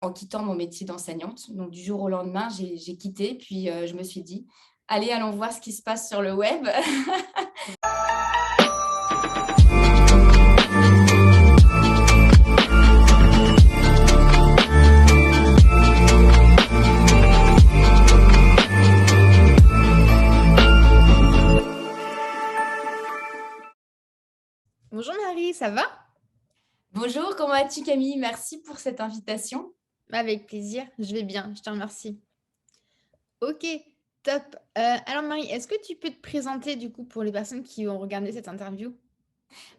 en quittant mon métier d'enseignante. Donc, du jour au lendemain, j'ai quitté, puis je me suis dit, allez, allons voir ce qui se passe sur le web. Bonjour Marie, ça va? Bonjour, comment vas-tu Camille? Merci pour cette invitation. Avec plaisir, je vais bien, je te remercie. Ok, top. Alors Marie, est-ce que tu peux te présenter du coup pour les personnes qui vont regarder cette interview?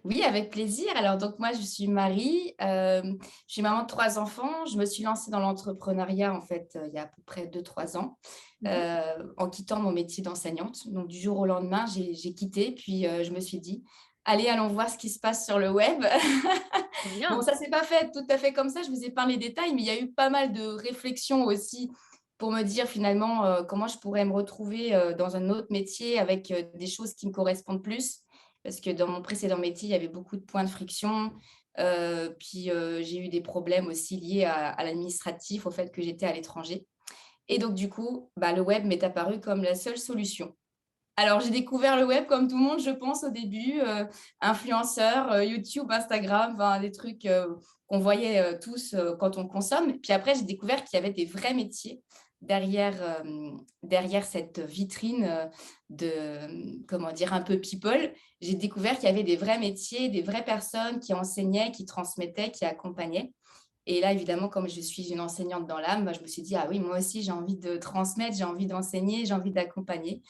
Oui, avec plaisir. Alors, donc moi, je suis Marie, je suis maman de 3 enfants. Je me suis lancée dans l'entrepreneuriat, en fait, il y a à peu près 2, 3 ans, Mhm. en quittant mon métier d'enseignante. Donc, du jour au lendemain, j'ai quitté, puis je me suis dit, allez, allons voir ce qui se passe sur le web. Trop Bon, bien. ça s'est pas fait tout à fait comme ça, je vous ai pas les détails, mais il y a eu pas mal de réflexions aussi pour me dire finalement comment je pourrais me retrouver dans un autre métier avec des choses qui me correspondent plus. Parce que dans mon précédent métier, il y avait beaucoup de points de friction. Puis j'ai eu des problèmes aussi liés à l'administratif, au fait que j'étais à l'étranger. Et donc, du coup, bah, le web m'est apparu comme la seule solution. Alors, j'ai découvert le web comme tout le monde, je pense, au début, influenceurs, YouTube, Instagram, enfin, des trucs qu'on voyait tous quand on consomme. Puis après, j'ai découvert qu'il y avait des vrais métiers derrière cette vitrine comment dire, un peu people. J'ai découvert qu'il y avait des vrais métiers, des vraies personnes qui enseignaient, qui transmettaient, qui accompagnaient. Et là, évidemment, comme je suis une enseignante dans l'âme, bah, je me suis dit, ah oui, moi aussi, j'ai envie de transmettre, j'ai envie d'enseigner, j'ai envie d'accompagner.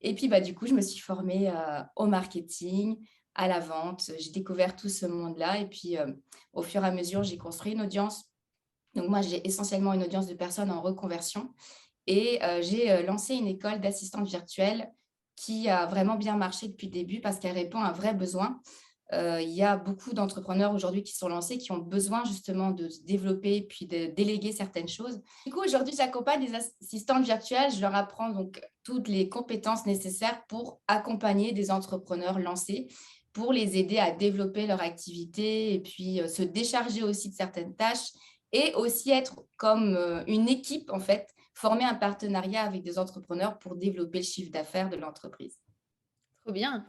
Et puis, bah, du coup, je me suis formée au marketing, à la vente. J'ai découvert tout ce monde-là. Et puis, au fur et à mesure, j'ai construit une audience. Donc, moi, j'ai essentiellement une audience de personnes en reconversion. Et j'ai lancé une école d'assistante virtuelle qui a vraiment bien marché depuis le début parce qu'elle répond à un vrai besoin. Il y a beaucoup d'entrepreneurs aujourd'hui qui sont lancés, qui ont besoin justement de se développer puis de déléguer certaines choses. Du coup, aujourd'hui, j'accompagne des assistantes virtuelles. Je leur apprends donc toutes les compétences nécessaires pour accompagner des entrepreneurs lancés, pour les aider à développer leur activité et puis se décharger aussi de certaines tâches et aussi être comme une équipe, en fait, former un partenariat avec des entrepreneurs pour développer le chiffre d'affaires de l'entreprise. Trop bien.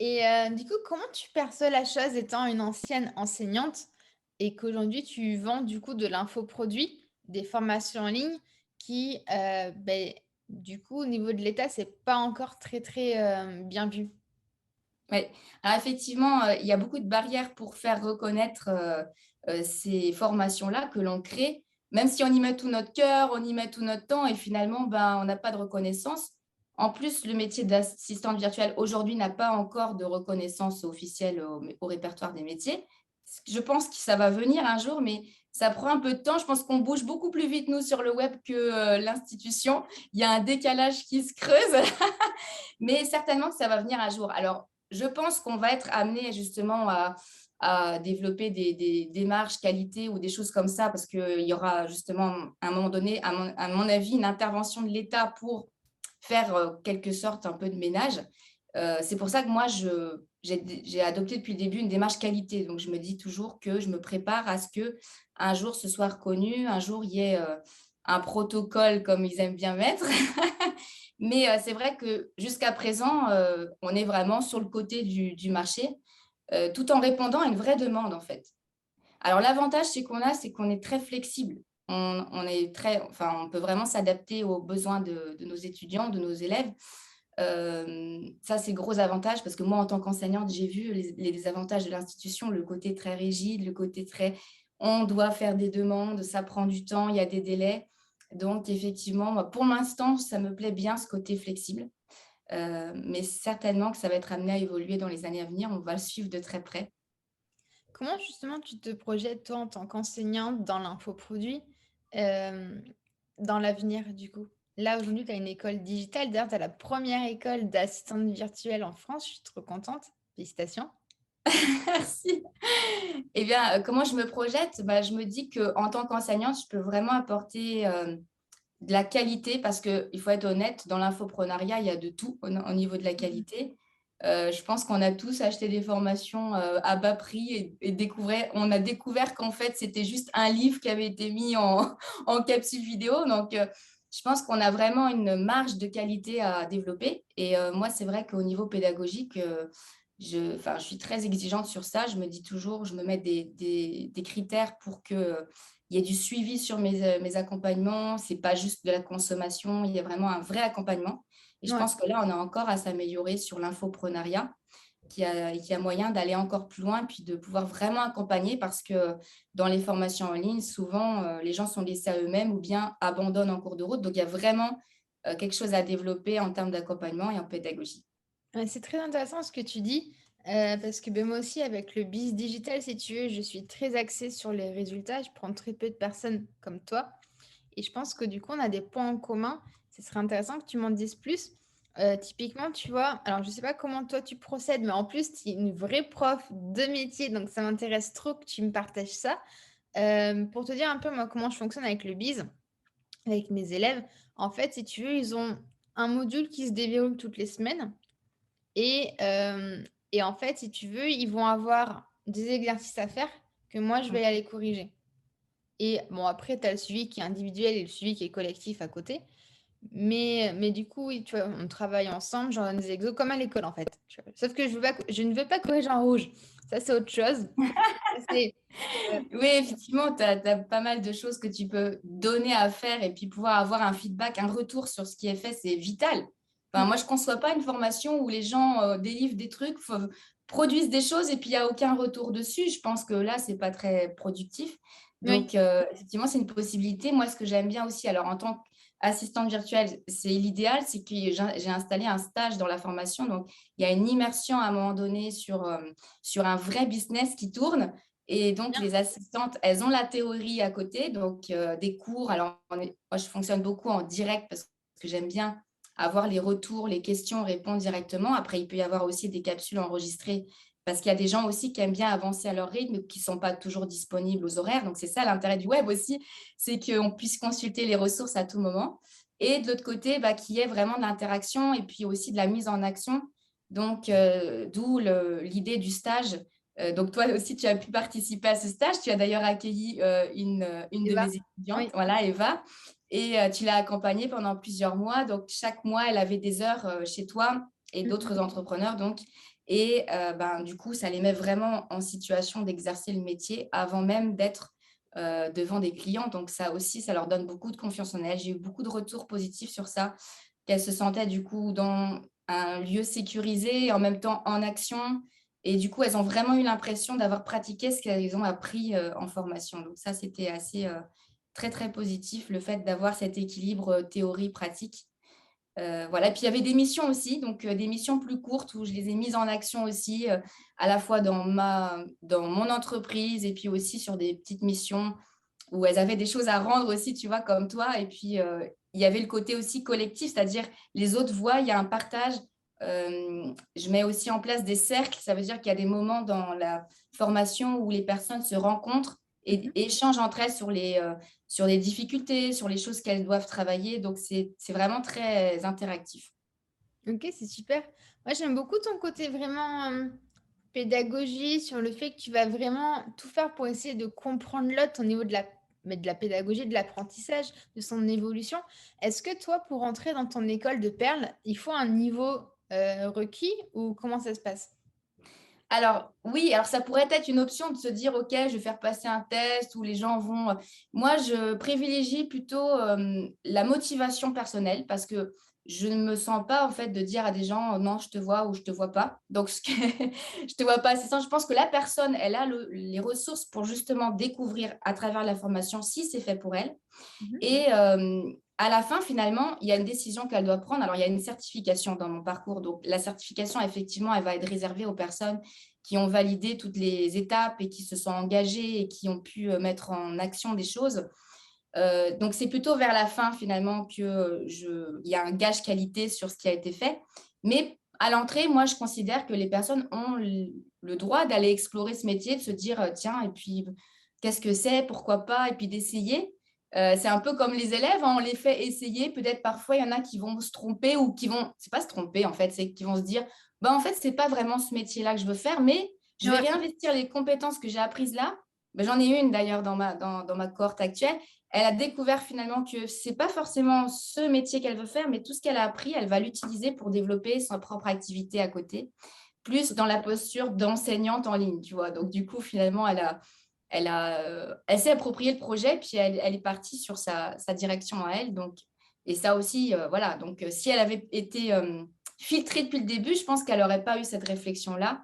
Et du coup, comment tu perçois la chose étant une ancienne enseignante et qu'aujourd'hui tu vends du coup de l'infoproduit, des formations en ligne qui, du coup, au niveau de l'État, c'est pas encore très très bien vu. Oui, alors effectivement, il y a beaucoup de barrières pour faire reconnaître, ces formations-là que l'on crée. Même si on y met tout notre cœur, on y met tout notre temps et finalement, ben, on n'a pas de reconnaissance. En plus, le métier d'assistante virtuelle aujourd'hui n'a pas encore de reconnaissance officielle au répertoire des métiers. Je pense que ça va venir un jour, mais ça prend un peu de temps. Je pense qu'on bouge beaucoup plus vite, nous, sur le web que, l'institution. Il y a un décalage qui se creuse, mais certainement que ça va venir un jour. Alors, je pense qu'on va être amené justement à développer des démarches qualité ou des choses comme ça, parce qu'il y aura justement à un moment donné, à mon avis, une intervention de l'État pour faire quelque sorte un peu de ménage. C'est pour ça que moi, j'ai adopté depuis le début une démarche qualité. Donc, je me dis toujours que je me prépare à ce que un jour ce soit reconnu, un jour il y ait un protocole comme ils aiment bien mettre. Mais c'est vrai que jusqu'à présent, on est vraiment sur le côté du marché, tout en répondant à une vraie demande, en fait. Alors l'avantage, c'est qu'on est très flexible. On est très enfin, on peut vraiment s'adapter aux besoins de nos étudiants, de nos élèves. Ça, c'est gros avantage parce que moi, en tant qu'enseignante, j'ai vu les avantages de l'institution, le côté très rigide, le côté très on doit faire des demandes, ça prend du temps, il y a des délais. Donc effectivement, moi, pour l'instant, ça me plaît bien ce côté flexible, mais certainement que ça va être amené à évoluer dans les années à venir. On va le suivre de très près. Comment justement tu te projettes toi en tant qu'enseignante dans l'infoproduit, hem, dans l'avenir du coup? Là aujourd'hui tu as une école digitale, d'ailleurs tu as la première école d'assistante virtuelle en France, je suis trop contente, félicitations. Merci. Eh bien, comment je me projette? Bah, je me dis qu'en tant qu'enseignante, je peux vraiment apporter, de la qualité parce qu'il faut être honnête, dans l'infoprenariat, il y a de tout au niveau de la Mmh. qualité. Je pense qu'on a tous acheté des formations à bas prix on a découvert qu'en fait, c'était juste un livre qui avait été mis en capsule vidéo. Donc, je pense qu'on a vraiment une marge de qualité à développer. Et moi, c'est vrai qu'au niveau pédagogique, enfin, je suis très exigeante sur ça. Je me dis toujours, je me mets des critères pour qu'il y ait du suivi sur mes accompagnements. Ce n'est pas juste de la consommation, il y a vraiment un vrai accompagnement. Et je Ouais. pense que là, on a encore à s'améliorer sur l'infoprenariat, qui a moyen d'aller encore plus loin, puis de pouvoir vraiment accompagner, parce que dans les formations en ligne, souvent, les gens sont laissés à eux-mêmes ou bien abandonnent en cours de route. Donc, il y a vraiment quelque chose à développer en termes d'accompagnement et en pédagogie. Ouais, c'est très intéressant ce que tu dis, parce que ben, moi aussi, avec le biz digital, si tu veux, je suis très axée sur les résultats. Je prends très peu de personnes comme toi. Et je pense que du coup, on a des points en commun. Ce serait intéressant que tu m'en dises plus. Typiquement, tu vois, alors je ne sais pas comment toi tu procèdes, mais en plus, tu es une vraie prof de métier, donc ça m'intéresse trop que tu me partages ça. Pour te dire un peu moi comment je fonctionne avec le biz, avec mes élèves, en fait, si tu veux, ils ont un module qui se déverrouille toutes les semaines. Et, euh, et en fait, si tu veux, ils vont avoir des exercices à faire que moi, je vais aller corriger. Et bon, après, tu as le suivi qui est individuel et le suivi qui est collectif à côté. Mais du coup, oui, tu vois, on travaille ensemble, j'en donne des exos comme à l'école en fait. Tu vois. Sauf que je ne veux pas corriger en rouge. Ça, c'est autre chose. Ça, c'est, euh, Oui, effectivement, tu as pas mal de choses que tu peux donner à faire et puis pouvoir avoir un feedback, un retour sur ce qui est fait, c'est vital. Enfin, moi, je ne conçois pas une formation où les gens délivrent des trucs, produisent des choses et puis il n'y a aucun retour dessus. Je pense que là, ce n'est pas très productif. oui, Donc, effectivement, c'est une possibilité. Moi, ce que j'aime bien aussi, alors en tant qu'assistante virtuelle, c'est l'idéal, c'est que j'ai installé un stage dans la formation. Donc, il y a une immersion à un moment donné sur un vrai business qui tourne. Et donc, bien. les assistantes, elles ont la théorie à côté, donc des cours. Alors, moi, je fonctionne beaucoup en direct parce que j'aime bien avoir les retours, les questions, répondre directement. Après, il peut y avoir aussi des capsules enregistrées parce qu'il y a des gens aussi qui aiment bien avancer à leur rythme, qui ne sont pas toujours disponibles aux horaires. Donc, c'est ça l'intérêt du web aussi, c'est qu'on puisse consulter les ressources à tout moment. Et de l'autre côté, bah, qu'il y ait vraiment de l'interaction et puis aussi de la mise en action. Donc, d'où l'idée du stage. Donc, toi aussi, tu as pu participer à ce stage. Tu as d'ailleurs accueilli une de Eva? mes étudiantes, Oui. voilà, Eva, et tu l'as accompagnée pendant plusieurs mois. Donc, chaque mois, elle avait des heures chez toi et Mhm. d'autres entrepreneurs. Donc, et ben, du coup, ça les met vraiment en situation d'exercer le métier avant même d'être devant des clients. Donc, ça aussi, ça leur donne beaucoup de confiance en elles. J'ai eu beaucoup de retours positifs sur ça, qu'elles se sentaient du coup dans un lieu sécurisé et en même temps en action. Et du coup, elles ont vraiment eu l'impression d'avoir pratiqué ce qu'elles ont appris en formation. Donc ça, c'était assez très, très positif, le fait d'avoir cet équilibre théorie-pratique. Voilà. Puis il y avait des missions aussi, donc des missions plus courtes où je les ai mises en action aussi, à la fois dans mon entreprise et puis aussi sur des petites missions où elles avaient des choses à rendre aussi, tu vois, comme toi. Et puis, il y avait le côté aussi collectif, c'est-à-dire les autres voient, il y a un partage. Je mets aussi en place des cercles, ça veut dire qu'il y a des moments dans la formation où les personnes se rencontrent Mhm. et échangent entre elles sur les difficultés, sur les choses qu'elles doivent travailler. Donc, c'est vraiment très interactif. Ok, c'est super. Moi, j'aime beaucoup ton côté vraiment pédagogie sur le fait que tu vas vraiment tout faire pour essayer de comprendre l'autre au niveau mais de la pédagogie, de l'apprentissage, de son évolution. Est-ce que toi, pour entrer dans ton école de perles, il faut un niveau requis ou comment ça se passe? Alors, oui, alors ça pourrait être une option de se dire, OK, je vais faire passer un test où les gens vont. Moi, je privilégie plutôt la motivation personnelle parce que je ne me sens pas en fait de dire à des gens, non, je te vois ou je te vois pas. Donc, je te vois pas. C'est ça, je pense que la personne, elle a les ressources pour justement découvrir à travers la formation si c'est fait pour elle. Mhm. Et à la fin, finalement, il y a une décision qu'elle doit prendre. Alors, il y a une certification dans mon parcours. Donc, la certification, effectivement, elle va être réservée aux personnes qui ont validé toutes les étapes et qui se sont engagées et qui ont pu mettre en action des choses. Donc, c'est plutôt vers la fin, finalement, il y a un gage qualité sur ce qui a été fait. Mais à l'entrée, moi, je considère que les personnes ont le droit d'aller explorer ce métier, de se dire, tiens, et puis, qu'est-ce que c'est, pourquoi pas, et puis d'essayer. C'est un peu comme les élèves, hein, on les fait essayer. Peut-être parfois, il y en a qui vont se tromper ou qui vont, c'est pas se tromper en fait, c'est qu'ils vont se dire, bah, en fait, c'est pas vraiment ce métier-là que je veux faire, mais je vais Ouais. réinvestir les compétences que j'ai apprises là. Bah, j'en ai une d'ailleurs dans ma cohorte actuelle. Elle a découvert finalement que c'est pas forcément ce métier qu'elle veut faire, mais tout ce qu'elle a appris, elle va l'utiliser pour développer sa propre activité à côté, plus dans la posture d'enseignante en ligne, tu vois. Donc, du coup, finalement, elle s'est approprié le projet, puis elle est partie sur sa direction à elle. Donc, et ça aussi, voilà. Donc, si elle avait été filtrée depuis le début, je pense qu'elle n'aurait pas eu cette réflexion-là.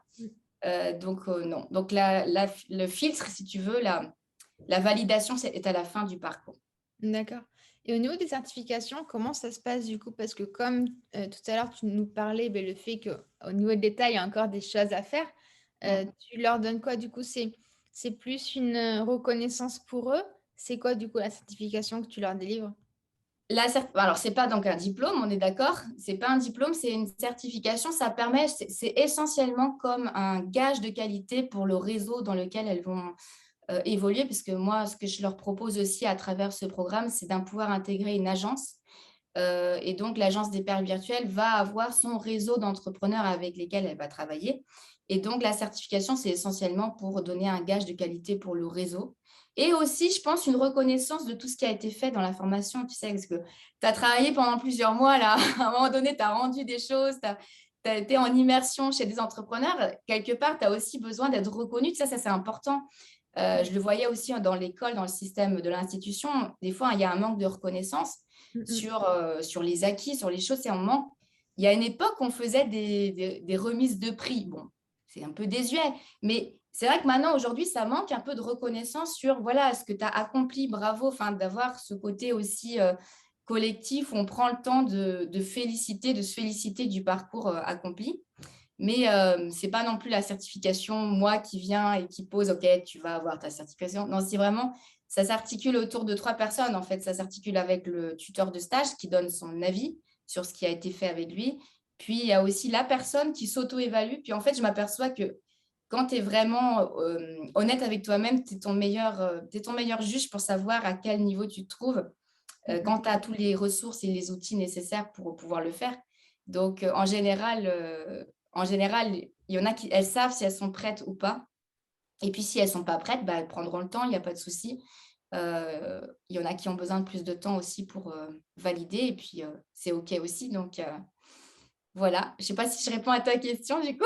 Donc, non. Donc, le filtre, si tu veux, la validation est à la fin du parcours. D'accord. Et au niveau des certifications, comment ça se passe du coup? Parce que comme tout à l'heure, tu nous parlais ben, le fait qu'au niveau de détail, il y a encore des choses à faire. Mm. Tu leur donnes quoi du coup? C'est plus une reconnaissance pour eux? C'est quoi du coup la certification que tu leur délivres? Alors, c'est pas donc un diplôme, on est d'accord. C'est pas un diplôme, c'est une certification. Ça permet, c'est essentiellement comme un gage de qualité pour le réseau dans lequel elles vont évoluer, puisque moi, ce que je leur propose aussi à travers ce programme, c'est d'un pouvoir intégrer une agence. Et donc, l'agence des perles virtuelles va avoir son réseau d'entrepreneurs avec lesquels elle va travailler. Et donc, la certification, c'est essentiellement pour donner un gage de qualité pour le réseau. Et aussi, je pense, une reconnaissance de tout ce qui a été fait dans la formation. Tu sais, parce que tu as travaillé pendant plusieurs mois, là. À un moment donné, tu as rendu des choses, tu as été en immersion chez des entrepreneurs. Quelque part, tu as aussi besoin d'être reconnu. Ça, c'est important. Je le voyais aussi dans l'école, dans le système de l'institution. Des fois, il y a un manque de reconnaissance Mm, mm. sur les acquis, sur les choses. C'est un moment. Il y a une époque, on faisait des remises de prix. Bon, c'est un peu désuet, mais c'est vrai que maintenant, aujourd'hui, ça manque un peu de reconnaissance sur voilà ce que tu as accompli, bravo, enfin, d'avoir ce côté aussi collectif où on prend le temps de féliciter, de se féliciter du parcours accompli. Mais ce n'est pas non plus la certification, moi qui viens et qui pose, OK, tu vas avoir ta certification. Non, c'est vraiment, ça s'articule autour de 3 personnes. En fait, ça s'articule avec le tuteur de stage qui donne son avis sur ce qui a été fait avec lui. Puis, il y a aussi la personne qui s'auto-évalue. Puis, en fait, je m'aperçois que quand tu es vraiment honnête avec toi-même, tu es t'es ton meilleur juge pour savoir à quel niveau tu te trouves quand tu as toutes les ressources et les outils nécessaires pour pouvoir le faire. Donc, en général, il y en a qui elles savent si elles sont prêtes ou pas. Et puis, si elles ne sont pas prêtes, bah, elles prendront le temps, il n'y a pas de souci. Il y en a qui ont besoin de plus de temps aussi pour valider. Et puis, c'est OK aussi. Donc, voilà. Je ne sais pas si je réponds à ta question, du coup.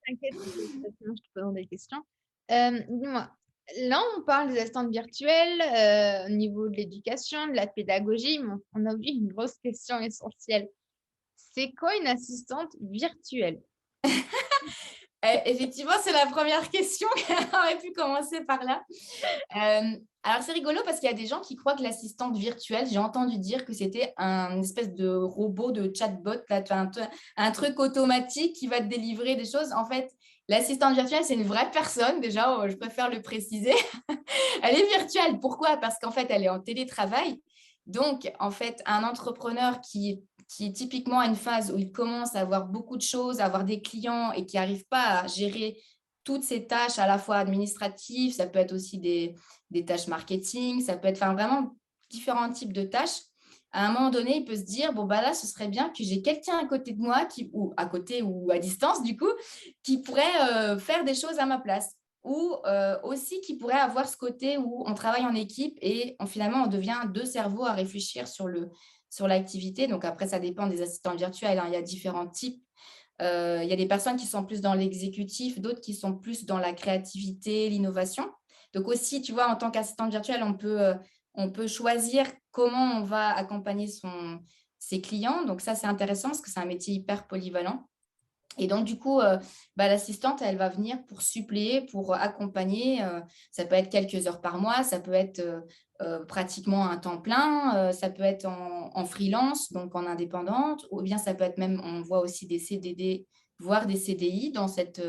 T'inquiète, sinon je te poserai des questions. Dis-moi, là, on parle des assistantes virtuelles au niveau de l'éducation, de la pédagogie, mais on a oublié une grosse question essentielle. C'est quoi une assistante virtuelle? Effectivement, c'est la première question qu'on aurait pu commencer par là. Alors, c'est rigolo parce qu'il y a des gens qui croient que l'assistante virtuelle, j'ai entendu dire que c'était un espèce de robot, de chatbot, là, un truc automatique qui va te délivrer des choses. En fait, l'assistante virtuelle, c'est une vraie personne, déjà, je préfère le préciser. Elle est virtuelle. Pourquoi? Parce qu'en fait, elle est en télétravail. Donc, en fait, un entrepreneur qui est typiquement à une phase où il commence à avoir beaucoup de choses, à avoir des clients et qui n'arrive pas à gérer toutes ces tâches à la fois administratives, ça peut être aussi des tâches marketing, ça peut être enfin, vraiment différents types de tâches. À un moment donné, il peut se dire, bon, bah là, ce serait bien que j'ai quelqu'un à côté de moi, ou à côté ou à distance, du coup, qui pourrait faire des choses à ma place ou aussi qui pourrait avoir ce côté où on travaille en équipe et finalement on devient deux cerveaux à réfléchir sur l'activité. Donc après, ça dépend des assistants virtuels, hein. Il y a différents types. Il y a des personnes qui sont plus dans l'exécutif, d'autres qui sont plus dans la créativité, l'innovation. Donc aussi, tu vois, en tant qu'assistante virtuelle, on peut choisir comment on va accompagner ses clients. Donc ça, c'est intéressant parce que c'est un métier hyper polyvalent. Et donc, du coup, bah, l'assistante, elle va venir pour suppléer, pour accompagner. Ça peut être quelques heures par mois, ça peut être pratiquement un temps plein, ça peut être en freelance, donc en indépendante, ou bien ça peut être même, on voit aussi des CDD, voire des CDI dans cette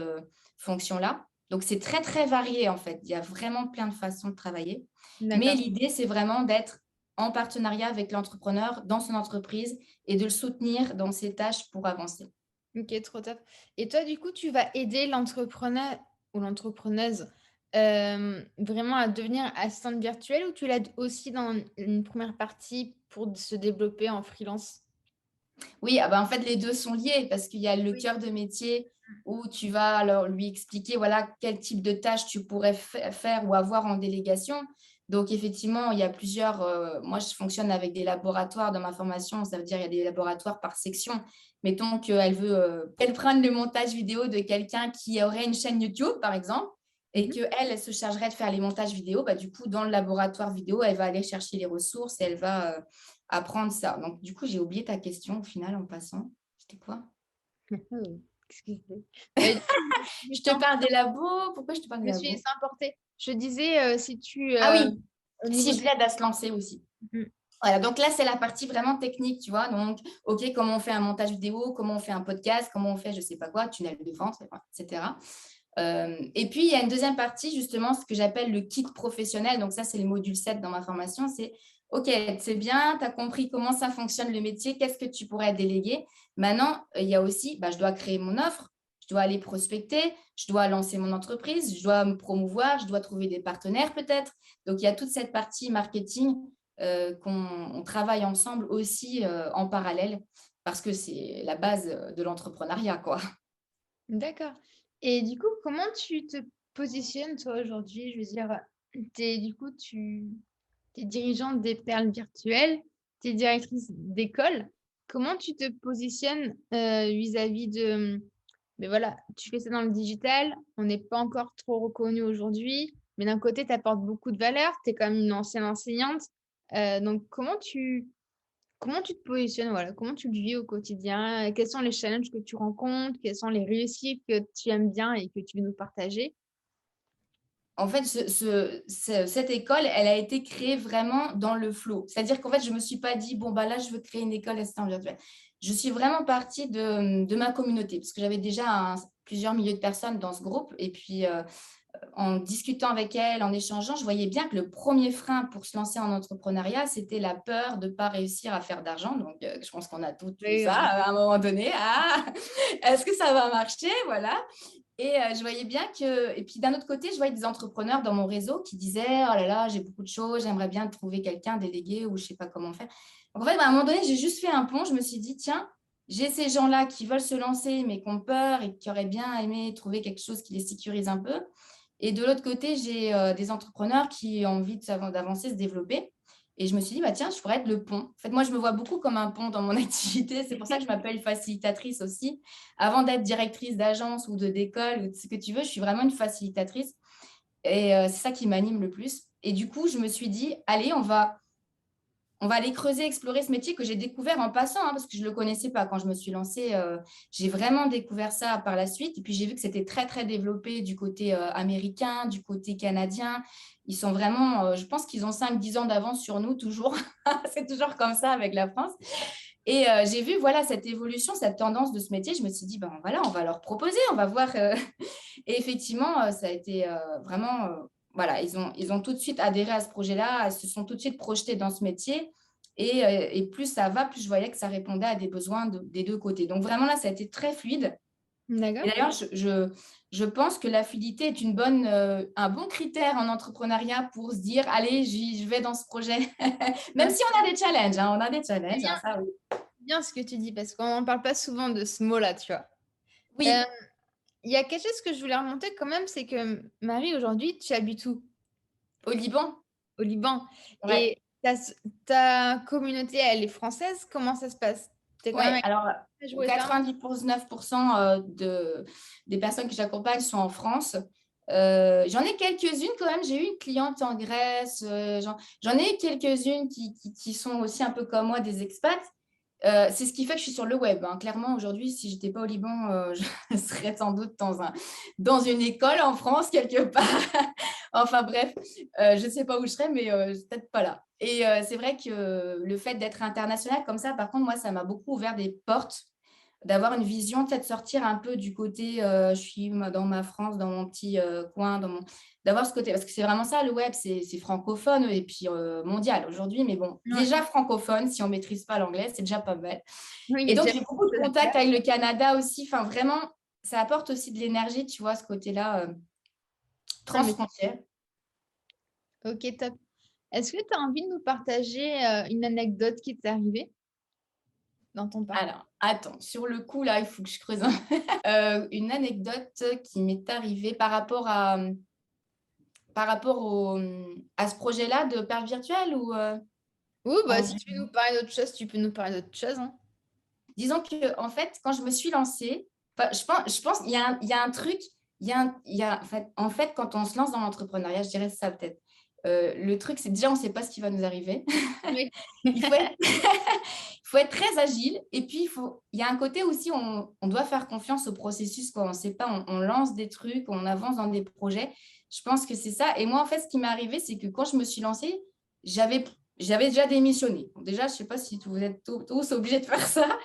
fonction-là. Donc, c'est très, très varié, en fait. Il y a vraiment plein de façons de travailler. Mais D'accord. l'idée, c'est vraiment d'être en partenariat avec l'entrepreneur dans son entreprise et de le soutenir dans ses tâches pour avancer. Ok, trop top. Et toi, du coup, tu vas aider l'entrepreneur ou l'entrepreneuse vraiment à devenir assistante virtuelle ou tu l'aides aussi dans une première partie pour se développer en freelance? Oui, ah bah, en fait, les 2 sont liés parce qu'il y a le Oui. cœur de métier où tu vas alors lui expliquer, voilà, quel type de tâches tu pourrais faire ou avoir en délégation. Donc effectivement, il y a plusieurs, moi, je fonctionne avec des laboratoires dans ma formation, ça veut dire il y a des laboratoires par section. Mettons qu'elle veut, qu'elle prenne le montage vidéo de quelqu'un qui aurait une chaîne YouTube, par exemple, et Mhm. qu'elle, elle se chargerait de faire les montages vidéo. Bah, du coup, dans le laboratoire vidéo, elle va aller chercher les ressources et elle va, apprendre ça. Donc, du coup, j'ai oublié ta question au final en passant. C'était quoi? Oh, qu'est-ce que c'est? Du coup, je me suis Je laissé te em- parle des labos. Pourquoi je te parle je des me suis laissé labos? emporter. Je disais, si tu, Ah oui, au niveau si je des... l'aide à se lancer aussi. Mhm. Voilà, donc là, c'est la partie vraiment technique, tu vois. Donc, OK, comment on fait un montage vidéo, comment on fait un podcast, comment on fait, je sais pas quoi, tunnel de vente, etc. Et puis, il y a une deuxième partie, justement, ce que j'appelle le kit professionnel. Donc, ça, c'est le module 7 dans ma formation. C'est OK, c'est bien, tu as compris comment ça fonctionne le métier, qu'est-ce que tu pourrais déléguer. Maintenant, il y a aussi, bah, je dois créer mon offre, je dois aller prospecter, je dois lancer mon entreprise, je dois me promouvoir, je dois trouver des partenaires peut-être. Donc, il y a toute cette partie marketing qu'on travaille ensemble aussi en parallèle parce que c'est la base de l'entrepreneuriat, quoi. D'accord. Et du coup, comment tu te positionnes, toi, aujourd'hui? Je veux dire, du coup, tu es dirigeante des perles virtuelles, tu es directrice d'école. Comment tu te positionnes vis-à-vis de... Mais voilà, tu fais ça dans le digital, on n'est pas encore trop reconnu aujourd'hui, mais d'un côté, tu apportes beaucoup de valeur, tu es quand même une ancienne enseignante. Donc, comment tu te positionnes, voilà, comment tu le vis au quotidien? Quels sont les challenges que tu rencontres? Quelles sont les réussites que tu aimes bien et que tu veux nous partager? En fait, cette école, elle a été créée vraiment dans le flow. C'est-à-dire qu'en fait, je ne me suis pas dit, bon, bah là, je veux créer une école assistante virtuelle. Je suis vraiment partie de ma communauté parce que j'avais déjà plusieurs milliers de personnes dans ce groupe. Et puis, en discutant avec elle, en échangeant, je voyais bien que le premier frein pour se lancer en entrepreneuriat, c'était la peur de ne pas réussir à faire d'argent. Donc, je pense qu'on a tous eu Oui, ça on a à un moment donné. Ah, est-ce que ça va marcher? Voilà. Et je voyais bien que, et puis d'un autre côté, je voyais des entrepreneurs dans mon réseau qui disaient, oh là là, j'ai beaucoup de choses, j'aimerais bien trouver quelqu'un délégué ou je ne sais pas comment faire. Donc en fait, à un moment donné, j'ai juste fait un pont. Je me suis dit, tiens, j'ai ces gens-là qui veulent se lancer, mais qui ont peur et qui auraient bien aimé trouver quelque chose qui les sécurise un peu. Et de l'autre côté, j'ai des entrepreneurs qui ont envie d'avancer, se développer. Et je me suis dit, bah, tiens, je pourrais être le pont. En fait, moi, je me vois beaucoup comme un pont dans mon activité. C'est pour ça que je m'appelle facilitatrice aussi. Avant d'être directrice d'agence ou d'école ou de ce que tu veux, je suis vraiment une facilitatrice. Et c'est ça qui m'anime le plus. Et du coup, je me suis dit, allez, on va aller creuser, explorer ce métier que j'ai découvert en passant, hein, parce que je ne le connaissais pas quand je me suis lancée. J'ai vraiment découvert ça par la suite. Et puis, j'ai vu que c'était très, très développé du côté américain, du côté canadien. Ils sont vraiment, je pense qu'ils ont 5-10 ans d'avance sur nous, toujours. C'est toujours comme ça avec la France. Et j'ai vu voilà, cette évolution, cette tendance de ce métier. Je me suis dit, ben, voilà, on va leur proposer, on va voir. Et effectivement, ça a été vraiment, voilà, ils ont tout de suite adhéré à ce projet-là, ils se sont tout de suite projetés dans ce métier. Et plus ça va, plus je voyais que ça répondait à des besoins des deux côtés. Donc vraiment là, ça a été très fluide. Et D'accord. d'ailleurs, je pense que la fluidité est un bon critère en entrepreneuriat pour se dire, allez, je vais dans ce projet. Même Non, si on a des challenges, hein, on a des c'est challenges, bien, hein, ça oui. c'est bien ce que tu dis parce qu'on n'en parle pas souvent de ce mot-là, tu vois. Euh, Oui, Il y a quelque chose que je voulais remonter quand même, c'est que Marie, aujourd'hui, tu habites où? au Liban, Au Liban. ouais. Et ta communauté, elle est française? Comment ça se passe? T'es quand même Ouais, alors majoritairement? 99% des personnes que j'accompagne sont en France. J'en ai quelques-unes quand même. J'ai eu une cliente en Grèce. J'en ai eu quelques-unes qui sont aussi un peu comme moi des expats. C'est ce qui fait que je suis sur le web, hein. Clairement, aujourd'hui, si je n'étais pas au Liban, je serais sans doute dans une école en France, quelque part. Enfin bref, je ne sais pas où je serais, mais peut-être pas là. Et c'est vrai que le fait d'être international comme ça, par contre, moi, ça m'a beaucoup ouvert des portes, d'avoir une vision, peut-être sortir un peu du côté, je suis dans ma France, dans mon petit coin, d'avoir ce côté, parce que c'est vraiment ça, le web, c'est francophone et puis mondial aujourd'hui, mais bon, Ouais. déjà francophone, si on ne maîtrise pas l'anglais, c'est déjà pas mal. Oui, il y Et a donc, déjà j'ai beaucoup beaucoup de de choses à contacts faire. avec le Canada aussi, enfin vraiment, ça apporte aussi de l'énergie, tu vois, ce côté-là Non, mais transfrontière. ok, top. Est-ce que tu as envie de nous partager une anecdote qui t'est arrivée? dans ton parcours? Alors, attends, sur le coup, là, il faut que je creuse une anecdote qui m'est arrivée par rapport à ce projet-là de perles virtuelles ou Oui, bah, en si tu veux général? nous parler d'autre chose, tu peux nous parler d'autre chose, hein. Disons que en fait, quand je me suis lancée, enfin, je pense il y a un truc, en fait, quand on se lance dans l'entrepreneuriat, je dirais ça peut-être. Le truc, c'est déjà, on ne sait pas ce qui va nous arriver. Oui. Il faut être, il faut être très agile. Et puis, il y a un côté aussi, on doit faire confiance au processus, quoi. On ne sait pas, on lance des trucs, on avance dans des projets. Je pense que c'est ça. Et moi, en fait, ce qui m'est arrivé, c'est que quand je me suis lancée, j'avais, j'avais déjà démissionné. Bon, déjà, je ne sais pas si vous êtes tous obligés de faire ça.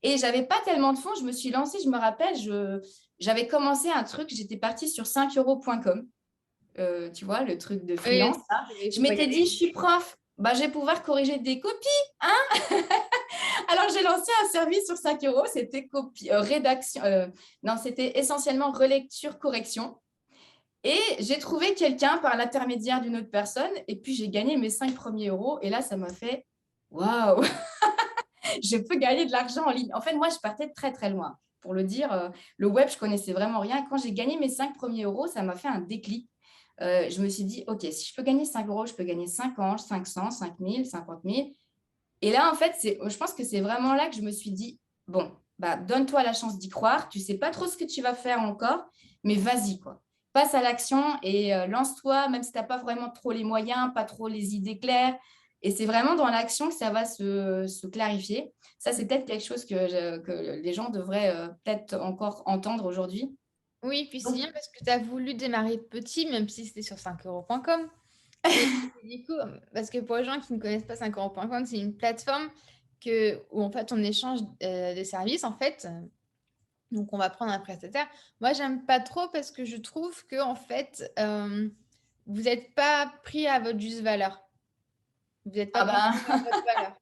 Et j'avais pas tellement de fonds. Je me suis lancée, je me rappelle, j'avais commencé un truc, j'étais partie sur 5euros.com, tu vois, le truc de Oui, freelance, là. il Je faut y m'étais dit, aller. je suis prof, bah, je vais pouvoir corriger des copies, hein. Alors, j'ai lancé un service sur 5 euros, c'était rédaction, non, c'était essentiellement relecture, correction. Et j'ai trouvé quelqu'un par l'intermédiaire d'une autre personne, et puis j'ai gagné mes 5 premiers euros. Et là, ça m'a fait, waouh, je peux gagner de l'argent en ligne. En fait, moi, je partais de très, très loin. Pour le dire, le web, je connaissais vraiment rien. Quand j'ai gagné mes 5 premiers euros, ça m'a fait un déclic. Je me suis dit, OK, si je peux gagner 5 euros, je peux gagner 50, 500, 5000, 50 000. Et là, en fait, je pense que c'est vraiment là que je me suis dit, bon, bah, donne-toi la chance d'y croire. Tu ne sais pas trop ce que tu vas faire encore, mais vas-y, quoi. Passe à l'action et lance-toi, même si tu n'as pas vraiment trop les moyens, pas trop les idées claires. Et c'est vraiment dans l'action que ça va se clarifier. Ça, c'est peut-être quelque chose que les gens devraient peut-être encore entendre aujourd'hui. Oui, puis c'est Donc, bien parce que tu as voulu démarrer petit, même si c'était sur 5euros.com. Et du coup, parce que pour les gens qui ne connaissent pas 5euros.com, c'est une plateforme où en fait on échange des services en fait. Donc on va prendre un prestataire. Moi, j'aime pas trop parce que je trouve que en fait, vous n'êtes pas pris à votre juste valeur. Vous n'êtes pas ah comparé à ben, votre valeur.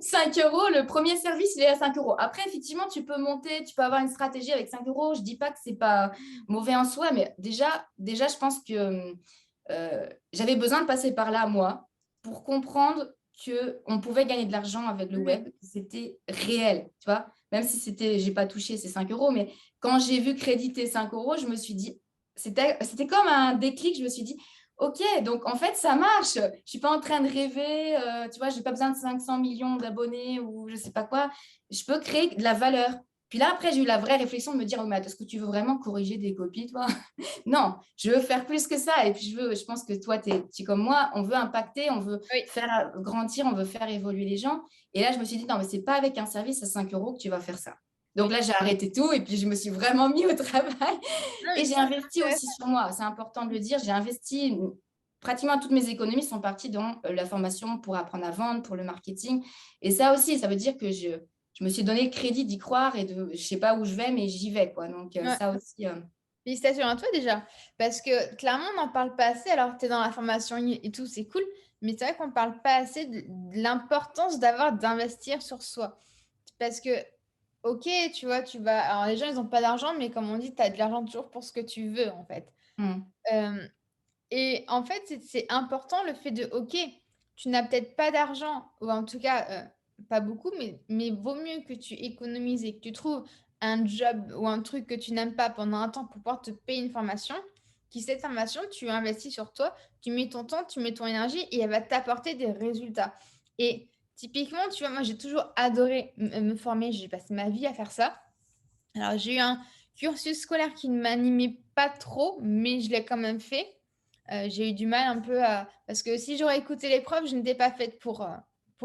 5 euros, le premier service, il est à 5 euros. Après, effectivement, tu peux monter, tu peux avoir une stratégie avec 5 euros. Je ne dis pas que ce n'est pas mauvais en soi, mais déjà je pense que j'avais besoin de passer par là, moi, pour comprendre qu'on pouvait gagner de l'argent avec le Oui. web. C'était réel, tu vois. Même si je n'ai pas touché ces 5 euros, mais quand j'ai vu créditer 5 euros, je me suis dit, c'était comme un déclic. Je me suis dit, OK, donc en fait, ça marche. Je ne suis pas en train de rêver, tu vois, je n'ai pas besoin de 500 millions d'abonnés ou je ne sais pas quoi. Je peux créer de la valeur. Puis là, après, j'ai eu la vraie réflexion de me dire, oh, mais est-ce que tu veux vraiment corriger des copies, toi? Non, je veux faire plus que ça. Et puis, je pense que toi, tu es comme moi, on veut impacter, on veut Oui. faire grandir, on veut faire évoluer les gens. Et là, je me suis dit, non, mais ce n'est pas avec un service à 5 euros que tu vas faire ça. Donc Oui. là, j'ai arrêté tout et puis je me suis vraiment mis au travail. Non, Et mais j'ai c'est investi aussi intéressant. sur moi. C'est important de le dire. J'ai investi, pratiquement toutes mes économies sont parties dans la formation pour apprendre à vendre, pour le marketing. Et ça aussi, ça veut dire que je me suis donné le crédit d'y croire et je ne sais pas où je vais, mais j'y vais, quoi. Donc Ouais. ça aussi. Félicitations à toi déjà. Parce que clairement, on n'en parle pas assez. Alors, tu es dans la formation et tout, c'est cool. Mais c'est vrai qu'on ne parle pas assez de l'importance d'investir sur soi. Parce que, ok, tu vois, tu vas. Alors, les gens, ils n'ont pas d'argent, mais comme on dit, tu as de l'argent toujours pour ce que tu veux, en fait. Hmm. Euh, et en fait, c'est important le fait de, ok, tu n'as peut-être pas d'argent, ou en tout cas, pas beaucoup, mais vaut mieux que tu économises et que tu trouves un job ou un truc que tu n'aimes pas pendant un temps pour pouvoir te payer une formation, qui cette formation, tu investis sur toi, tu mets ton temps, tu mets ton énergie et elle va t'apporter des résultats. Et typiquement, tu vois, moi, j'ai toujours adoré me former, j'ai passé ma vie à faire ça. Alors, j'ai eu un cursus scolaire qui ne m'animait pas trop, mais je l'ai quand même fait. J'ai eu du mal un peu à... Parce que si j'aurais écouté les profs, je n'étais pas faite pour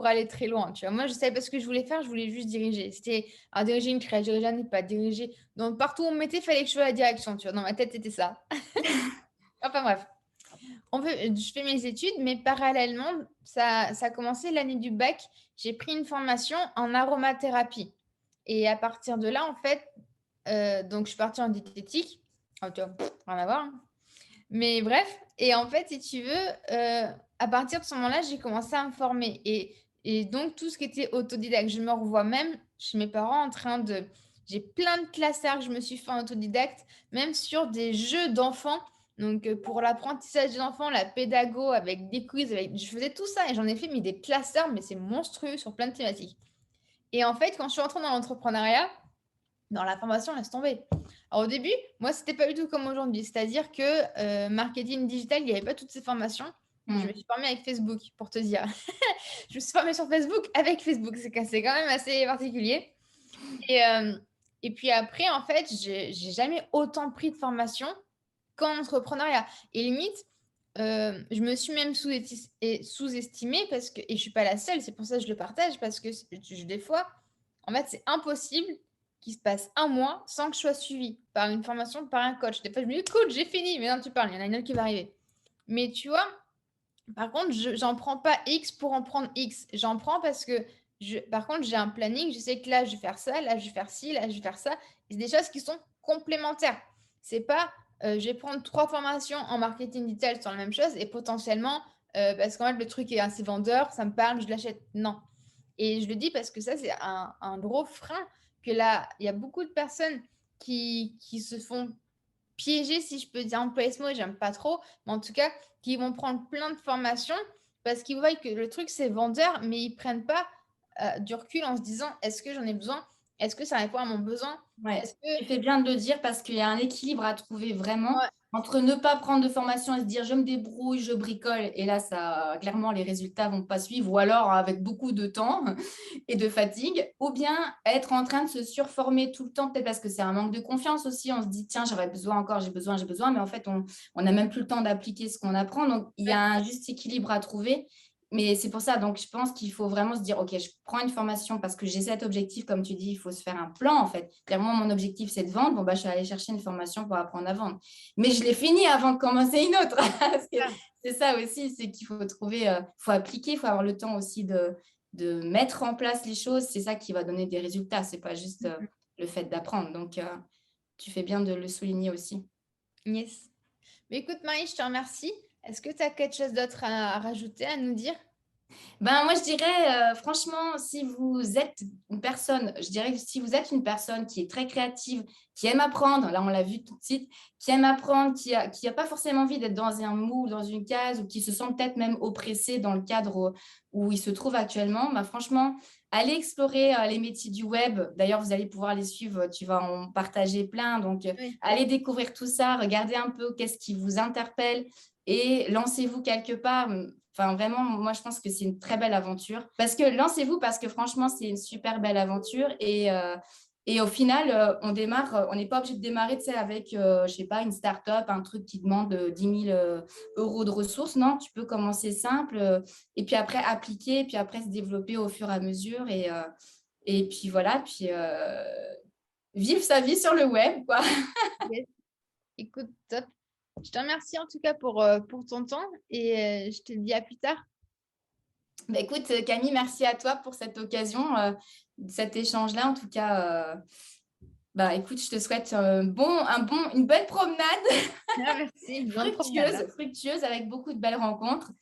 aller très loin. Tu vois. Moi, je savais pas ce que je voulais faire, je voulais juste diriger. C'était alors, diriger une crèche, diriger un pas diriger. Donc, partout où on me mettait, il fallait que je fasse la direction. Tu vois. Dans ma tête, c'était ça. Enfin, bref. Je fais mes études, mais parallèlement, ça a commencé l'année du bac. J'ai pris une formation en aromathérapie. Et à partir de là, en fait, donc je suis partie en diététique. Oh, tu vois, rien à voir, hein. Mais bref, et en fait, si tu veux, à partir de ce moment-là, j'ai commencé à me former. Et donc, tout ce qui était autodidacte, je me revois même chez mes parents en train de... J'ai plein de classeurs que je me suis fait en autodidacte, même sur des jeux d'enfants. Donc, pour l'apprentissage des enfants, la pédago, avec des quiz, je faisais tout ça et j'en ai fait mais des classeurs, mais c'est monstrueux sur plein de thématiques. Et en fait, quand je suis entrée dans l'entrepreneuriat, dans la formation, laisse tomber. Alors, au début, moi, c'était pas du tout comme aujourd'hui. C'est-à-dire que marketing digital, il n'y avait pas toutes ces formations. Je me Hmm. suis formée avec Facebook, pour te dire. Je me suis formée sur Facebook avec Facebook. C'est quand même assez particulier. Et, euh, et puis après, en fait, j'ai jamais autant pris de formation qu'en entrepreneuriat. Et limite, je me suis même sous-estimée parce que, et je suis pas la seule, c'est pour ça que je le partage, parce que des fois, en fait, c'est impossible qu'il se passe un mois sans que je sois suivie par une formation, par un coach. Des fois, je me dis, coach, j'ai fini, mais non, tu parles, il y en a une autre qui va arriver. Mais tu vois, par contre, j'en prends pas X pour en prendre X. J'en prends parce que, par contre, j'ai un planning. Je sais que là, je vais faire ça, là, je vais faire ci, là, je vais faire ça. Et c'est des choses qui sont complémentaires. C'est pas, je vais prendre 3 formations en marketing digital sur la même chose et potentiellement, parce qu'en fait, le truc est assez vendeur, ça me parle, je l'achète. Non. Et je le dis parce que ça, c'est un gros frein que là, il y a beaucoup de personnes qui se font piégés, si je peux dire employer ce mot, j'aime pas trop, mais en tout cas, qui vont prendre plein de formations parce qu'ils voient que le truc, c'est vendeur, mais ils prennent pas du recul en se disant, est-ce que j'en ai besoin? Est-ce que ça répond à mon besoin? Ouais, Est-ce que... tu fais bien de le dire parce qu'il y a un équilibre à trouver vraiment Ouais, entre ne pas prendre de formation et se dire je me débrouille, je bricole, et là, ça, clairement, les résultats vont pas suivre, ou alors avec beaucoup de temps et de fatigue, ou bien être en train de se surformer tout le temps, peut-être parce que c'est un manque de confiance aussi. On se dit tiens, j'aurais besoin encore, j'ai besoin, mais en fait, on n'a même plus le temps d'appliquer ce qu'on apprend. Donc, il y a ouais, un juste équilibre à trouver. Mais c'est pour ça, donc je pense qu'il faut vraiment se dire, OK, je prends une formation parce que j'ai cet objectif, comme tu dis, il faut se faire un plan en fait. Clairement, mon objectif, c'est de vendre. Bon, bah, je suis allée chercher une formation pour apprendre à vendre. Mais je l'ai fini avant de commencer une autre. Parce que ça. c'est ça aussi, c'est qu'il faut trouver, faut appliquer, il faut avoir le temps aussi de mettre en place les choses. C'est ça qui va donner des résultats. C'est pas juste le fait d'apprendre. Donc, tu fais bien de le souligner aussi. Yes. Mais écoute, Marie, je te remercie. Est-ce que tu as quelque chose d'autre à rajouter, à nous dire? Ben, moi, je dirais, franchement, si vous êtes une personne, je dirais que si vous êtes une personne qui est très créative, qui aime apprendre, là, on l'a vu tout de suite, qui aime apprendre, qui a pas forcément envie d'être dans un moule, dans une case, ou qui se sent peut-être même oppressé dans le cadre où il se trouve actuellement, ben, franchement, allez explorer les métiers du web. D'ailleurs, vous allez pouvoir les suivre, tu vas en partager plein. Donc, Oui. allez découvrir tout ça, regardez un peu qu'est-ce qui vous interpelle et lancez-vous quelque part. Enfin, vraiment, moi, je pense que c'est une très belle aventure. Parce que lancez-vous, parce que franchement, c'est une super belle aventure. Et au final, on démarre, on n'est pas obligé de démarrer, tu sais, avec, je sais pas, une start-up, un truc qui demande 10 000 euros de ressources. Non, tu peux commencer simple et puis après appliquer, et puis après se développer au fur et à mesure. Et puis voilà, puis vivre sa vie sur le web, quoi. Yes. Écoute, top. Je te remercie en tout cas pour ton temps et je te dis à plus tard. Bah, écoute, Camille, merci à toi pour cette occasion, cet échange-là. En tout cas, bah, écoute, je te souhaite une belle promenade Ah, merci, bonne promenade. fructueuse avec beaucoup de belles rencontres.